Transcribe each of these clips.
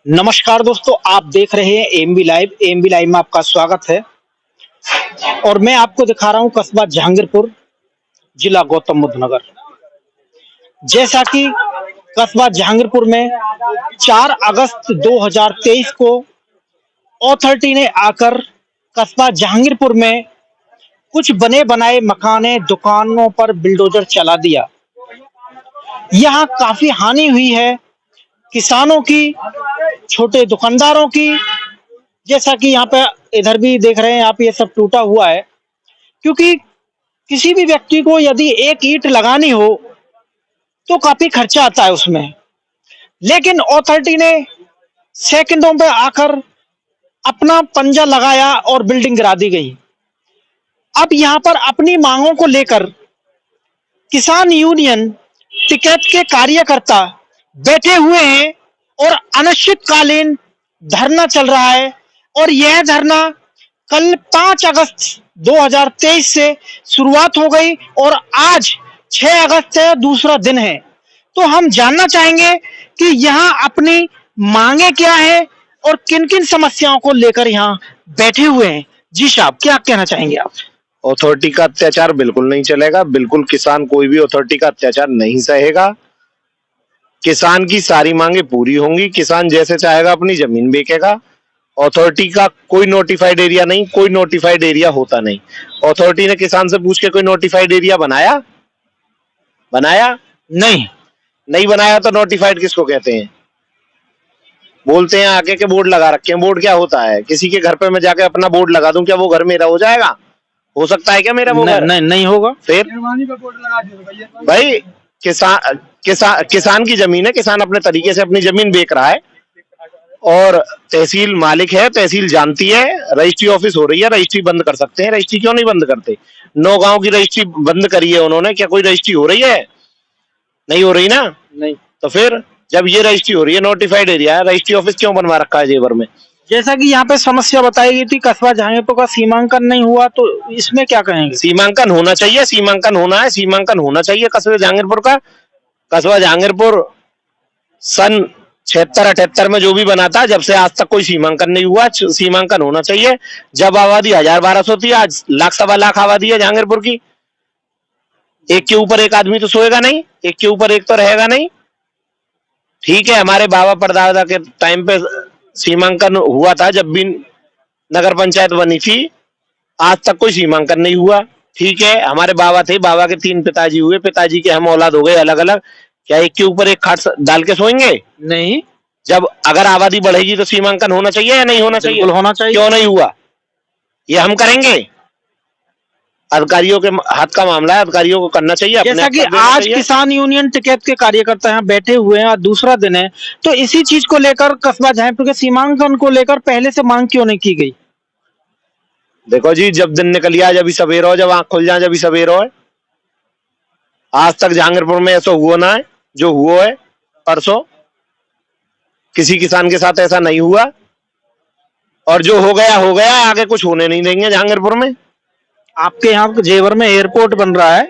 नमस्कार दोस्तों, आप देख रहे हैं एएमबी लाइव। एएमबी लाइव में आपका स्वागत है और मैं आपको दिखा रहा हूं कस्बा जहांगीरपुर, जिला गौतम बुद्ध नगर। जैसा कि कस्बा जहांगीरपुर में 4 अगस्त 2023 को अथॉरिटी ने आकर कस्बा जहांगीरपुर में कुछ बने बनाए मकाने, दुकानों पर बिल्डोजर चला दिया। यहाँ काफी हानि हुई है किसानों की, छोटे दुकानदारों की। जैसा कि यहाँ पे इधर भी देख रहे हैं आप, ये सब टूटा हुआ है, क्योंकि किसी भी व्यक्ति को यदि एक ईंट लगानी हो तो काफी खर्चा आता है उसमें, लेकिन अथॉरिटी ने सेकंडों पे आकर अपना पंजा लगाया और बिल्डिंग गिरा दी गई। अब यहाँ पर अपनी मांगों को लेकर किसान यूनियन टिकैत के कार्यकर्ता बैठे हुए हैं और अनिश्चितकालीन धरना चल रहा है। और यह धरना कल 5 अगस्त 2023 से शुरुआत हो गई और आज 6 अगस्त से दूसरा दिन है। तो हम जानना चाहेंगे कि यहाँ अपनी मांगे क्या है और किन किन समस्याओं को लेकर यहाँ बैठे हुए हैं। जी साहब, क्या कहना चाहेंगे आप? अथॉरिटी का अत्याचार बिल्कुल नहीं चलेगा। बिल्कुल किसान कोई भी अथॉरिटी का अत्याचार नहीं सहेगा। किसान की सारी मांगे पूरी होंगी। किसान जैसे चाहेगा अपनी जमीन बेचेगा। अथॉरिटी का कोई नोटिफाइड एरिया नहीं, कोई नोटिफाइड एरिया होता नहीं। अथॉरिटी ने किसान से पूछ के कोई नोटिफाइड एरिया बनाया? नहीं बनाया तो नोटिफाइड किसको कहते हैं? बोलते हैं आके के बोर्ड लगा रखे हैं। बोर्ड क्या होता है? किसी के घर पे मैं जाके अपना बोर्ड लगा दूं, क्या वो घर मेरा हो जाएगा? हो सकता है क्या मेरा वो घर? नहीं होगा। फिर भाई किसान की जमीन है। किसान अपने तरीके से अपनी जमीन बेच रहा है और तहसील मालिक है, तहसील जानती है। रजिस्ट्री ऑफिस हो रही है, रजिस्ट्री बंद कर सकते हैं। रजिस्ट्री क्यों नहीं बंद करते? 9 गांव की रजिस्ट्री बंद करी है उन्होंने, क्या कोई रजिस्ट्री हो रही है? नहीं हो रही ना। नहीं तो फिर जब ये रजिस्ट्री हो रही है, नोटिफाइड एरिया है, रजिस्ट्री ऑफिस क्यों बनवा रखा है जेवर में? जैसा कि यहाँ पे समस्या बताई गई थी, कस्बा जहांगीरपुर का सीमांकन नहीं हुआ, तो इसमें क्या कहेंगे? सीमांकन होना चाहिए, सीमांकन होना है, सीमांकन होना चाहिए कस्बा जहांगीरपुर का। कस्बा जहांगीरपुर सन 76-78 में जो भी बना था, जब से आज तक कोई सीमांकन नहीं हुआ। सीमांकन होना चाहिए। जब आबादी 1000-1200 थी, आज लाख सवा लाख आबादी है जहांगीरपुर की। एक के ऊपर एक आदमी तो सोएगा नहीं, एक के ऊपर एक तो रहेगा नहीं। ठीक है, हमारे बाबा परदादा के टाइम पे सीमांकन हुआ था, जब भी नगर पंचायत बनी थी। आज तक कोई सीमांकन नहीं हुआ। ठीक है, हमारे बाबा थे, बाबा के 3 पिताजी हुए, पिताजी के हम औलाद हो गए अलग अलग। क्या एक के ऊपर एक खाट डाल के सोएंगे? नहीं। जब अगर आबादी बढ़ेगी तो सीमांकन होना चाहिए या नहीं होना चाहिए? बिल्कुल होना चाहिए। क्यों नहीं हुआ? ये हम करेंगे? अधिकारियों के हाथ का मामला है, अधिकारियों को करना चाहिए। जैसा कि आज किसान यूनियन टिकैत के कार्यकर्ता यहाँ बैठे हुए हैं, दूसरा दिन है, तो इसी चीज को लेकर कस्बा जहांगीरपुर के सीमांकन को लेकर पहले से मांग क्यों नहीं की गई? देखो जी, जब दिन निकल गया, जब सवेर हो, जब आंख खुल जाए, जब सवेर हो। आज तक जहांगीरपुर में ऐसा हुआ ना है जो हुआ है परसों। किसी किसान के साथ ऐसा नहीं हुआ, और जो हो गया, आगे कुछ होने नहीं देंगे जहांगीरपुर में। आपके यहाँ जेवर में एयरपोर्ट बन रहा है,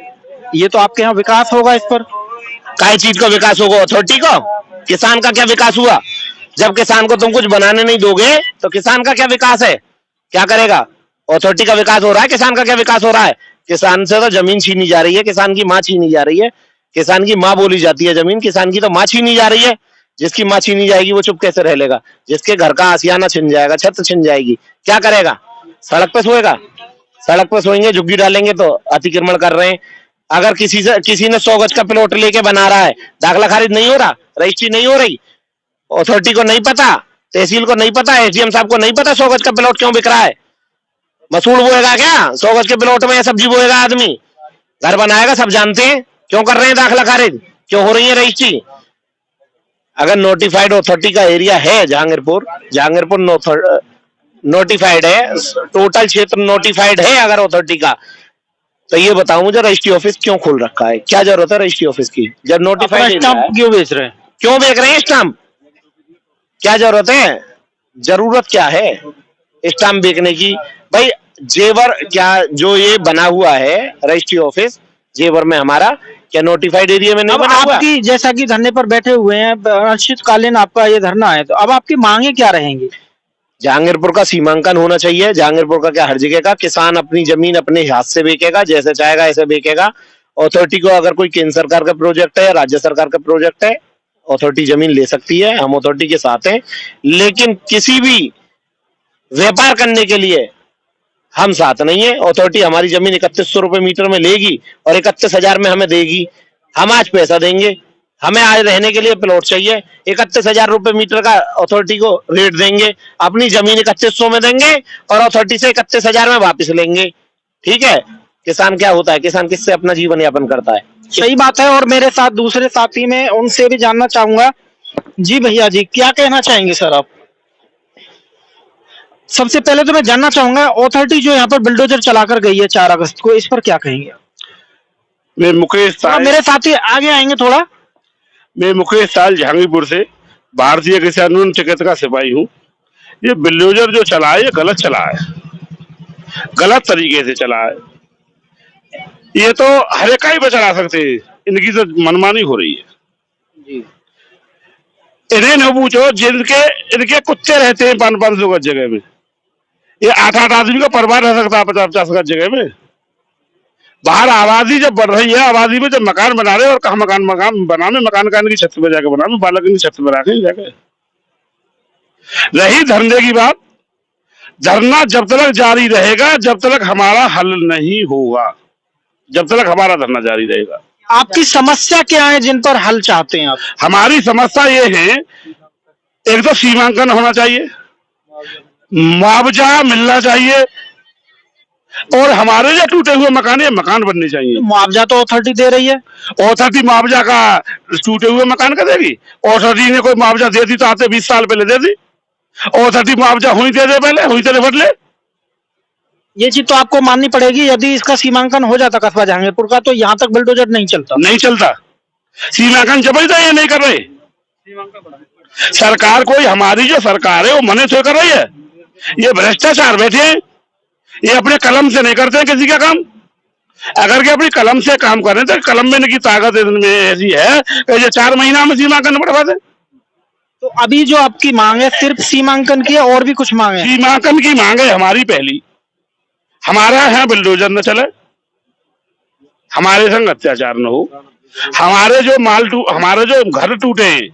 ये तो आपके यहाँ विकास होगा। इस पर काय चीज का विकास होगा? अथॉरिटी को? किसान का क्या विकास हुआ? जब किसान को तुम कुछ बनाने नहीं दोगे तो किसान का क्या विकास है? क्या करेगा? अथॉरिटी का विकास हो रहा है, किसान का क्या विकास हो रहा है? किसान से तो जमीन छीनी जा रही है, किसान की माँ छीनी जा रही है। किसान की माँ बोली जाती है जमीन, किसान की तो माँ छीनी जा रही है। जिसकी माँ छीनी जाएगी वो चुप कैसे रह लेगा? जिसके घर का आसियाना छिन जाएगा, छत छिन जाएगी, क्या करेगा? सड़क पे सोएगा? सड़क पे सोएंगे, झुग्गी डालेंगे तो अतिक्रमण कर रहे हैं। अगर किसी ने 100 गज का प्लॉट लेके बना रहा है, दाखला खारिज नहीं हो रहा, रजिस्ट्री नहीं हो रही, अथॉरिटी को नहीं पता, तहसील को नहीं पता, एसडीएम साहब को नहीं पता 100 गज का प्लॉट क्यों बिक रहा है। मसूर बोएगा क्या 100 गज के प्लॉट में? सब्जी बोएगा आदमी, घर बनाएगा, सब जानते हैं। क्यों कर रहे हैं दाखला खारिज? क्यों हो रही है रजिस्ट्री? अगर नोटिफाइड अथॉरिटी का एरिया है जहांगीरपुर नोटिफाइड है, टोटल क्षेत्र नोटिफाइड है अगर अथॉरिटी का, तो ये बताओ मुझे रजिस्ट्री ऑफिस क्यों खोल रखा है? क्या जरूरत है रजिस्ट्री ऑफिस की जब नोटिफाइड? स्टाम्प क्यों बेच रहे हैं? क्यों बेच रहे हैं स्टाम्प? क्या जरूरत है? जरूरत क्या है स्टाम्प बेचने की? भाई जेवर क्या जो ये बना हुआ है रजिस्ट्री ऑफिस जेवर में हमारा, क्या नोटिफाइड एरिया में नहीं अब बना हुआ? आपकी जैसा कि धरने पर बैठे हुए हैं, अनिश्चितकालीन आपका ये धरना है, तो अब आपकी मांगे क्या रहेंगी? जहांगीरपुर का सीमांकन होना चाहिए। जहांगीरपुर का क्या, हर जगह का किसान अपनी जमीन अपने हाथ से बेचेगा, जैसे चाहेगा ऐसे बेचेगा। अथॉरिटी को अगर कोई केंद्र सरकार का प्रोजेक्ट है या राज्य सरकार का प्रोजेक्ट है, अथॉरिटी जमीन ले सकती है, हम अथॉरिटी के साथ हैं। लेकिन किसी भी व्यापार करने के लिए हम साथ नहीं है। अथॉरिटी हमारी जमीन 3100 रुपए मीटर में लेगी और 31,000 में हमें देगी। हम आज पैसा देंगे, हमें आज रहने के लिए प्लॉट चाहिए, 31,000 रुपए मीटर का अथॉरिटी को रेट देंगे, अपनी जमीन 3100 में देंगे और अथॉरिटी से 31,000 में वापस लेंगे। ठीक है, किसान क्या होता है, किसान किससे अपना जीवन यापन करता है? सही बात है। और मेरे साथ दूसरे साथी में, उनसे भी जानना चाहूंगा। जी भैया जी, क्या कहना चाहेंगे सर आप? सबसे पहले तो मैं जानना चाहूंगा, अथॉरिटी जो यहाँ पर बुलडोजर चलाकर गई है 4 अगस्त को, इस पर क्या कहेंगे? मैं मुकेश थोड़ा साल मेरे साथी आगे आएंगे थोड़ा। जहांगीरपुर से भारतीय किसान यूनियन टिकट का सिपाही हूँ। ये बुलडोजर जो चला है, ये गलत चला है, गलत तरीके से चला है। ये तो हर एक ही बचा सकते हैं, इनकी तो मनमानी हो रही है। इन्हें न पूछो जिनके इनके कुत्ते रहते हैं 500 गज जगह में, ये 8-8 आदमी का परिवार रह सकता है 50-50 गज जगह में। बाहर आबादी जब बढ़ रही है, आबादी में जब मकान बना रहे, और कहा मकान बनाने, मकान का इनकी छत पे जाके बनाने, बालक इनकी छत पे रखे जाके। रही धरने की बात, धरना जब तक जारी रहेगा, जब तक हमारा हल नहीं होगा, जब तक हमारा धरना जारी रहेगा। आपकी समस्या क्या है जिन पर हल चाहते हैं आप? हमारी समस्या ये है, एक तो सीमांकन होना चाहिए, मुआवजा मिलना चाहिए, और हमारे जो टूटे हुए मकान, ये मकान बनने चाहिए। मुआवजा तो अथॉरिटी दे रही है। अथॉरिटी मुआवजा का टूटे हुए मकान का देगी? अथॉरिटी ने कोई मुआवजा दे दी तो आते 20 साल पहले दे दी। अथॉरिटी मुआवजा हुई दे दे, पहले हुई तो निपट ले। ये चीज तो आपको माननी पड़ेगी। यदि इसका सीमांकन हो जाता कस्बा जहांगीरपुर का, तो यहाँ तक बुलडोजर नहीं चलता। नहीं चलता, सीमांकन जबरदस्त ये नहीं कर रहे। सरकार कोई, हमारी जो सरकार है वो मने से कर रही है। ये भ्रष्टाचार बैठे हैं, ये अपने कलम से नहीं करते हैं किसी का काम। अगर के अपनी कलम से काम करें तो कलम में इनकी ताकत इनमें ऐसी है कि ये 4 महीना में सीमांकन बढ़वा दे। तो अभी जो आपकी मांग है सिर्फ सीमांकन की है, और भी कुछ मांग है? सीमांकन की मांग है हमारी पहली। हमारा यहाँ बुलडोजर न चले, हमारे संग अत्याचार न हो, हमारे जो घर टूटे हैं,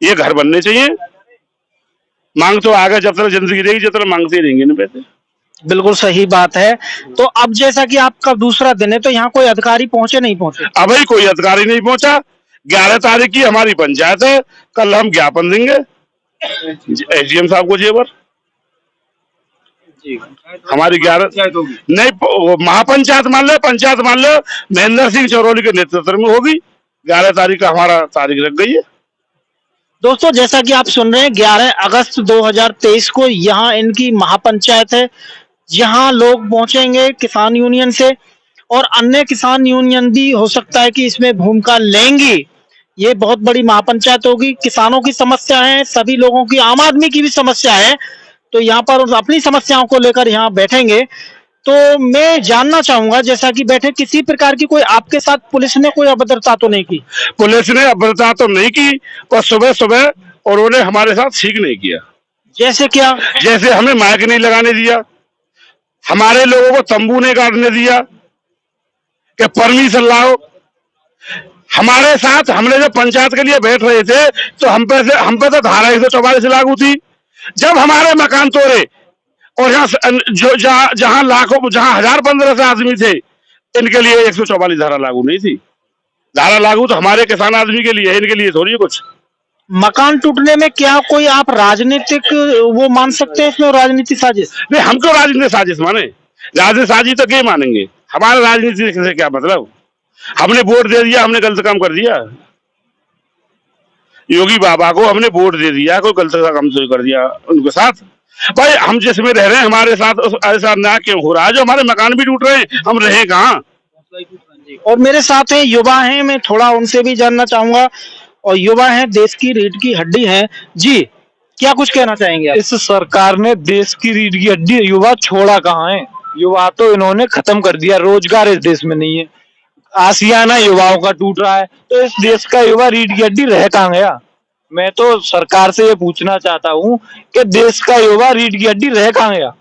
ये घर बनने चाहिए। मांग तो आगे जब तक जिंदगी रहेगी, जब तक मांगते रहेंगे ना पैसे। बिल्कुल सही बात है। तो अब जैसा कि आपका दूसरा दिन है, तो यहाँ कोई अधिकारी पहुंचे नहीं पहुंचे? अभी कोई अधिकारी नहीं पहुंचा। 11 तारीख की हमारी पंचायत है, कल हम ज्ञापन देंगे एसडीएम साहब को जेवर। हमारी 11 नहीं, महापंचायत मान लो, पंचायत मान लो, महेंद्र सिंह चौरोली के नेतृत्व में होगी। 11 तारीख का हमारा तारीख लग गई है। दोस्तों, जैसा कि आप सुन रहे हैं, 11 अगस्त 2023 को यहाँ इनकी महापंचायत है, जहाँ लोग पहुंचेंगे किसान यूनियन से, और अन्य किसान यूनियन भी हो सकता है कि इसमें भूमिका लेंगी। ये बहुत बड़ी महापंचायत होगी। किसानों की समस्या है, सभी लोगों की, आम आदमी की भी समस्या है, तो यहाँ पर अपनी समस्याओं को लेकर यहाँ बैठेंगे। तो मैं जानना चाहूंगा, जैसा कि बैठे, किसी प्रकार की कोई आपके साथ पुलिस ने कोई अभद्रता तो नहीं की? पुलिस ने अभद्रता तो नहीं की, पर सुबह सुबह और उन्होंने हमारे साथ ठीक नहीं किया। जैसे क्या? जैसे हमें माइक नहीं लगाने दिया, हमारे लोगों को तंबू नहीं काटने दिया कि परमिशन लाओ। हमारे साथ हमने जब पंचायत के लिए बैठ रहे थे, तो हम पे तो धारा 144 लागू थी। जब हमारे मकान तोड़े, और यहाँ जहाँ लाखों, जहाँ 1000-1500 आदमी थे, इनके लिए 144 धारा लागू नहीं थी। धारा लागू तो हमारे किसान आदमी के लिए है, इनके लिए थोड़ी कुछ। मकान टूटने में क्या कोई आप राजनीतिक वो मान सकते हैं इसमें, राजनीतिक साजिश? नहीं, हम तो राजनीतिक साजिश माने, राजनीतिक साजिश तो क्या मानेंगे? हमारा राजनीति से क्या मतलब? हमने वोट दे दिया, हमने गलत काम कर दिया? योगी बाबा को हमने वोट दे दिया, कोई गलत काम तो कर दिया उनके साथ? भाई हम जिसमें रह रहे हैं, हमारे साथ ऐसा ना क्यों हो रहा है? जो हमारे मकान भी टूट रहे हैं, हम रहे कहाँ? और मेरे साथ है, युवा हैं, मैं थोड़ा उनसे भी जानना चाहूंगा। और युवा हैं, देश की रीढ़ की हड्डी हैं। जी, क्या कुछ कहना चाहेंगे आप? इस सरकार ने देश की रीढ़ की हड्डी युवा छोड़ा कहाँ है? युवा तो इन्होंने खत्म कर दिया। रोजगार इस देश में नहीं है। आशियाना युवाओं का टूट रहा है, तो इस देश का युवा रीढ़ की हड्डी रह कहाँ गया? मैं तो सरकार से ये पूछना चाहता हूँ कि देश का युवा रीढ़ की हड्डी रह कहाँ गया?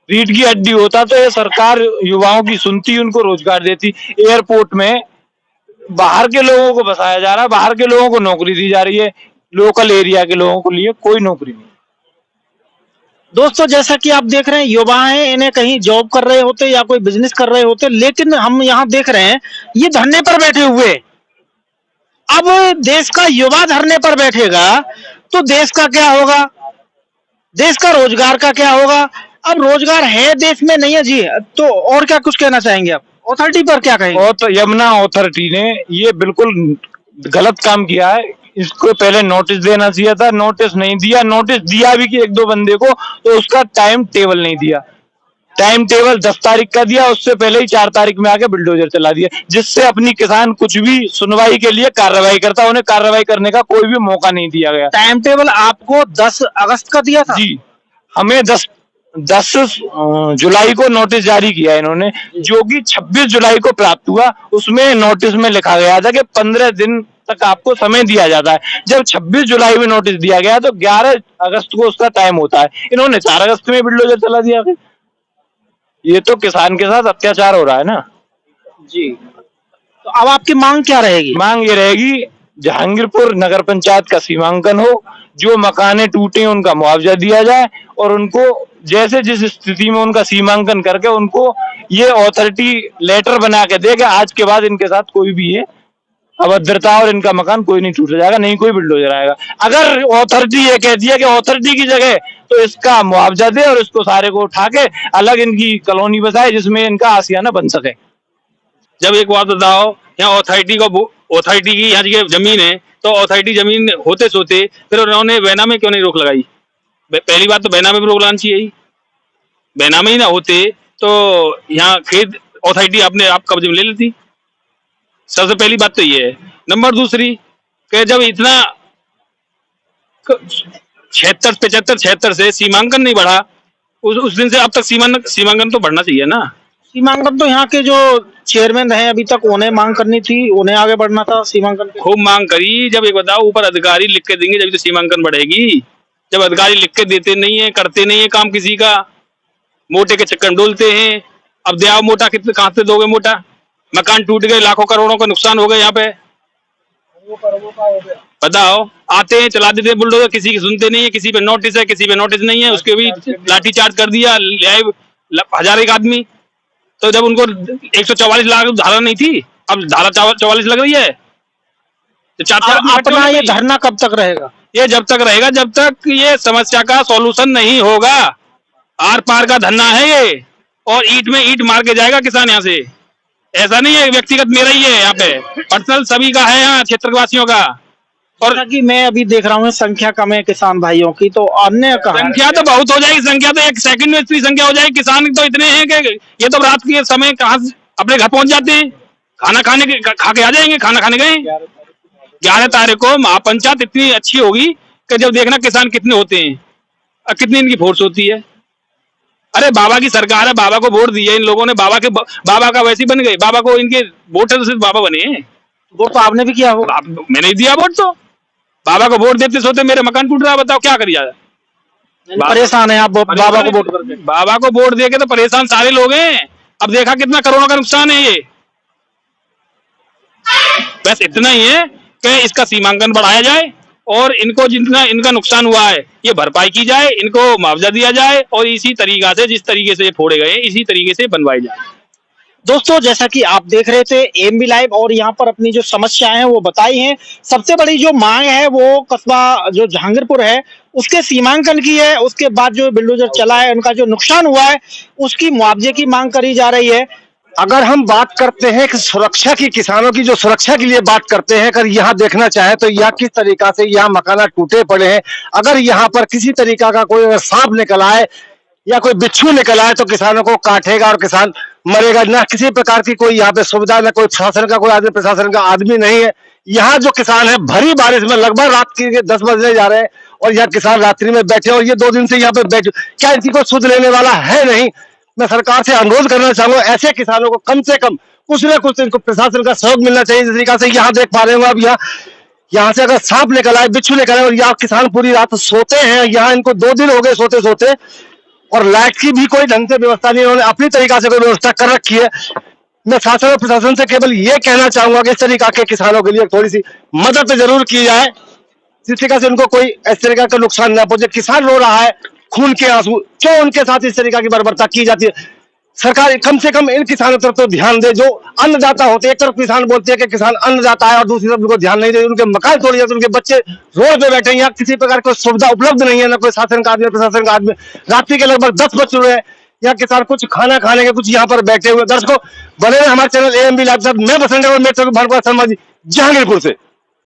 रीढ़ की हड्डी होता तो ये सरकार युवाओं की सुनती, उनको रोजगार देती। एयरपोर्ट में बाहर के लोगों को बसाया जा रहा है, बाहर के लोगों को नौकरी दी जा रही है, लोकल एरिया के लोगों को लिए कोई नौकरी नहीं। दोस्तों जैसा कि आप देख रहे हैं युवा हैं, इन्हें कहीं जॉब कर रहे होते या कोई बिजनेस कर रहे होते, लेकिन हम यहाँ देख रहे हैं ये धरने पर बैठे हुए। अब देश का युवा धरने पर बैठेगा तो देश का क्या होगा, देश का रोजगार का क्या होगा? अब रोजगार है देश में नहीं है जी, तो और क्या कुछ कहना चाहेंगे आप अथॉरिटी पर, क्या कहेंगे? और तो यमुना अथॉरिटी ने ये बिल्कुल गलत काम किया है, इसको पहले नोटिस देना चाहिए था, नोटिस नहीं दिया, नोटिस दिया भी कि एक दो बंदे को, तो उसका टाइम टेबल नहीं दिया। टाइम टेबल 10 तारीख का दिया, उससे पहले ही 4 तारीख में आके बुलडोजर चला दिया, जिससे अपनी किसान कुछ भी सुनवाई के लिए कार्रवाई करता, उन्हें कार्रवाई करने का कोई भी मौका नहीं दिया गया। टाइम टेबल आपको 10 अगस्त का दिया था जी, हमें 10 जुलाई को नोटिस जारी किया इन्होंने, जो कि 26 जुलाई को प्राप्त हुआ। उसमें नोटिस में लिखा गया था कि 15 दिन तक आपको समय दिया जाता है। जब 26 जुलाई में नोटिस दिया गया तो 11 अगस्त को उसका टाइम होता है, इन्होंने 4 अगस्त में बुलडोजर चला दिया। ये तो किसान के साथ अत्याचार हो रहा है ना जी। तो अब आपकी मांग क्या रहेगी? मांग ये रहेगी जहांगीरपुर नगर पंचायत का सीमांकन हो, जो मकाने टूटे उनका मुआवजा दिया जाए, और उनको जैसे जिस स्थिति में उनका सीमांकन करके उनको ये अथॉरिटी लेटर बना के दे कि आज के बाद इनके साथ कोई भी ये अभद्रता और इनका मकान कोई नहीं टूट जाएगा, नहीं कोई बुलडोजर आएगा। अगर अथॉरिटी ये कहती है कि अथॉरिटी की जगह तो इसका मुआवजा दे और इसको सारे को उठा के अलग इनकी कॉलोनी बसाए जिसमें इनका आशियाना बन सके। जब एक बात बताओ, यहाँ अथॉरिटी की यहाँ की जमीन है, तो अथॉरिटी जमीन होते सोते फिर उन्होंने बैना में क्यों नहीं रोक लगाई? पहली बात तो बैना में भी रोक लगानी चाहिए। बैना में ही ना होते तो यहाँ खेत अथॉरिटी अपने आप कब्जे में ले लेती। सबसे पहली बात तो ये है। नंबर दूसरी कि जब इतना 76 से सीमांकन नहीं बढ़ा, उस दिन से अब तक सीमांकन तो बढ़ना चाहिए ना। सीमांकन तो यहाँ के जो चेयरमैन रहे अभी तक, उन्हें मांग करनी थी, उन्हें आगे बढ़ना था सीमांकन पे। खूब मांग करी। जब एक बताओ ऊपर अधिकारी लिख के देंगे जब तो सीमांकन बढ़ेगी। जब अधिकारी लिख के देते नहीं है, करते नहीं है काम किसी का, मोटे के चक्कर में डोलते हैं। अब दे आओ मोटा, कितने कहाँ से दोगे मोटा? मकान टूट गए, लाखों करोड़ों का नुकसान हो गया यहाँ पे। बताओ, आते हैं चला देते हैं बुलडोजर, किसी की सुनते नहीं है। किसी पे नोटिस है, किसी पे नोटिस नहीं है, उसके भी लाठीचार्ज कर दिया, ले आए 1000 एक आदमी। तो जब उनको 144 लाख धारा नहीं थी, अब धारा 44 लग रही है। तो 4 अपना ये धरना कब तक रहेगा? ये जब तक रहेगा जब तक ये समस्या का सॉल्यूशन नहीं होगा। आर पार का धरना है ये, और ईंट में ईंट मार के जाएगा किसान यहाँ से। ऐसा नहीं है व्यक्तिगत मेरा ही है, यहाँ पे पर्सनल सभी का है, यहाँ क्षेत्रवासियों का। और कि मैं अभी देख रहा हूँ संख्या कम है किसान भाइयों की, तो अन्य संख्या तो बहुत हो जाएगी, संख्या तो 1 सेकंड में इतनी संख्या हो जाएगी। किसान तो इतने हैं कि ये तो रात के समय कहाँ अपने घर पहुंच जाते हैं, खाना खा के आ जाएंगे। खाना खाने गए 11 तारीख को महापंचायत इतनी अच्छी होगी कि जब देखना किसान कितने होते हैं और कितनी इनकी फोर्स होती है। अरे बाबा की सरकार है, बाबा को वोट दिए इन लोगों ने, बाबा का वैसे ही बन गए। बाबा को इनके वोट तो सिर्फ बाबा बने हैं। वोट तो आपने भी किया होगा। मैंने ही दिया वोट। तो बाबा को वोट देते सोते मेरे मकान टूट रहा, बताओ क्या करिए? परेशान है आप बाबा को वोट करके? बाबा को वोट देके तो परेशान सारे लोग हैं। अब देखा कितना करोड़ों का नुकसान है ये। बस इतना ही है कि इसका सीमांकन बढ़ाया जाए और इनको जितना इनका नुकसान हुआ है ये भरपाई की जाए, इनको मुआवजा दिया जाए, और इसी तरीका से जिस तरीके से फोड़े गए इसी तरीके से बनवाई जाए। दोस्तों जैसा कि आप देख रहे थे एएमबी लाइव, और यहाँ पर अपनी जो समस्याएं हैं वो बताई हैं। सबसे बड़ी जो मांग है वो कस्बा जो जहांगीरपुर है उसके सीमांकन की है। उसके बाद जो बिल्डोजर चला है, उनका जो नुकसान हुआ है उसकी मुआवजे की मांग करी जा रही है। अगर हम बात करते हैं कि सुरक्षा की, किसानों की जो सुरक्षा के लिए बात करते हैं, अगर यहाँ देखना चाहे तो यह किस तरीका से यहाँ मकाना टूटे पड़े हैं। अगर यहाँ पर किसी तरीका का कोई अगर सांप निकल आए या कोई बिच्छू निकल आए तो किसानों को काटेगा और किसान मरेगा। ना किसी प्रकार की कोई यहाँ पे सुविधा, ना कोई प्रशासन का कोई आदमी, प्रशासन का आदमी नहीं है। यहाँ जो किसान है भरी बारिश में लगभग रात के 10 बजने जा रहे हैं और यहाँ किसान रात्रि में बैठे, और ये 2 दिन से यहाँ पे बैठे, क्या इनकी कोई सुध लेने वाला है नहीं? मैं सरकार से अनुरोध करना चाहूंगा, ऐसे किसानों को कम से कम कुछ ना कुछ इनको प्रशासन का सहयोग मिलना चाहिए। जिस तरीका से यहाँ देख पा रहे हो आप, यहाँ से अगर सांप निकल आए, बिच्छू निकल आए और यहाँ किसान पूरी रात सोते हैं, यहाँ इनको 2 दिन हो गए सोते सोते, और लाइट की भी कोई ढंग से व्यवस्था नहीं, उन्होंने अपनी तरीका से कोई व्यवस्था कर रखी है। मैं शासन और प्रशासन से केवल ये कहना चाहूंगा कि इस तरीका के किसानों के लिए थोड़ी सी मदद जरूर की जाए, जिस तरीका से उनको कोई इस तरीका का नुकसान न पहुंचे। किसान रो रहा है खून के आंसू, क्यों उनके साथ इस तरीका की बर्बरता की जाती है? सरकार कम से कम इन किसानों तरफ तो ध्यान दे जो अन्नदाता होते हैं। एक तरफ किसान बोलते हैं कि किसान अन्नदाता है और दूसरी तरफ उनको ध्यान नहीं दे, उनके मकान तोड़ जाते, उनके बच्चे रोड पे बैठे हैं, यहाँ किसी प्रकार की सुविधा उपलब्ध नहीं है, ना कोई शासन का आदमी प्रशासन का आदमी। रात्रि के लगभग 10 बज चुके हैं, यहाँ किसान कुछ खाना खाने के कुछ यहाँ पर बैठे हुए। दर्शकों बने रहे हमारे चैनल AMB लाइव। मैं बसंत और मेरे शर्मा जी जहांगीरपुर से।